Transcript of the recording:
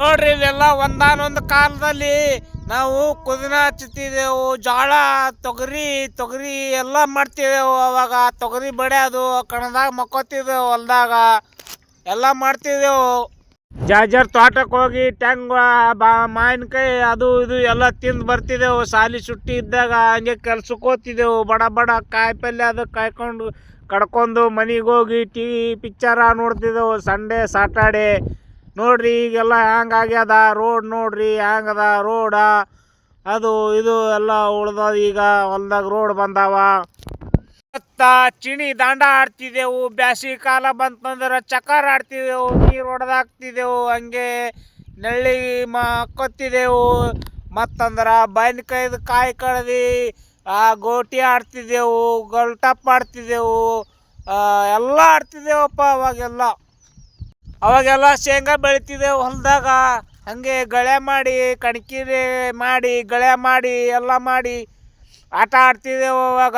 ನೋಡ್ರಿ ಇವೆಲ್ಲ ಒಂದಾನೊಂದು ಕಾಲದಲ್ಲಿ ನಾವು ಕುದಿನ ಹಚ್ಚುತ್ತಿದ್ದೆವು, ಜೋಳ ತೊಗರಿ ಎಲ್ಲ ಮಾಡ್ತಿದ್ದೆವು. ಅವಾಗ ತೊಗರಿ ಬಡಿಯೋದು, ಕಣದಾಗ ಮಕ್ಕೋತಿದ್ದೆವು, ಹೊಲ್ದಾಗ ಎಲ್ಲ ಮಾಡ್ತಿದ್ದೆವು. ಜಾಜರ್ ತೋಟಕ್ಕೆ ಹೋಗಿ ಟೆಂಗ್ ಮಾವಿನಕಾಯಿ ಅದು ಇದು ಎಲ್ಲ ತಿಂದು ಬರ್ತಿದ್ದೆವು. ಸಾಲಿ ಸುಟ್ಟಿ ಇದ್ದಾಗ ಹಂಗೆ ಕೆಲ್ಸಕ್ಕೆ ಹೋಗ್ತಿದ್ದೆವು. ಬಡ ಕಾಯಿ ಪಲ್ಯ ಅದು ಕಡ್ಕೊಂಡು ಮನೆಗೆ ಹೋಗಿ ಪಿಕ್ಚರ ನೋಡ್ತಿದ್ದೆವು ಸಂಡೇ ಸಾಟರ್ಡೆ. ನೋಡ್ರಿ ಈಗೆಲ್ಲ ಹ್ಯಾಂಗಾಗ್ಯದ ರೋಡ್, ನೋಡ್ರಿ ಹ್ಯಾಂಗದ ರೋಡ, ಅದು ಇದು ಎಲ್ಲ ಉಳ್ದ. ಈಗ ಹೊಲ್ದಾಗ ರೋಡ್ ಬಂದಾವ. ಚಿಣಿ ದಾಂಡ ಆಡ್ತಿದ್ದೆವು. ಬ್ಯಾಸಿಗೆ ಕಾಲ ಬಂತಂದ್ರೆ ಚಕ್ಕರ್ ಆಡ್ತಿದ್ದೆವು, ನೀರು ಹೊಡೆದಾಕ್ತಿದ್ದೆವು, ಹಂಗೆ ನೆಳ್ಳಿ ಮಕ್ಕೊತ್ತಿದ್ದೆವು. ಮತ್ತಂದ್ರೆ ಬೈನ್ಕಾಯ್ದು ಕಾಯಿ ಕಡ್ದು ಗೋಟಿ ಆಡ್ತಿದ್ದೆವು, ಗೋಲ್ಟಪ್ ಆಡ್ತಿದ್ದೆವು, ಎಲ್ಲ ಆಡ್ತಿದ್ದೆವಪ್ಪ. ಅವಾಗೆಲ್ಲ ಶೇಂಗಾ ಬೆಳಿತಿದ್ದೆವು ಹೊಲದಾಗ. ಹಂಗೆ ಗಳೆ ಮಾಡಿ, ಕಣ್ಕಿರಿ ಮಾಡಿ, ಗಳೆ ಮಾಡಿ ಎಲ್ಲ ಮಾಡಿ ಆಟ ಆಡ್ತಿದ್ದೆವು ಅವಾಗ.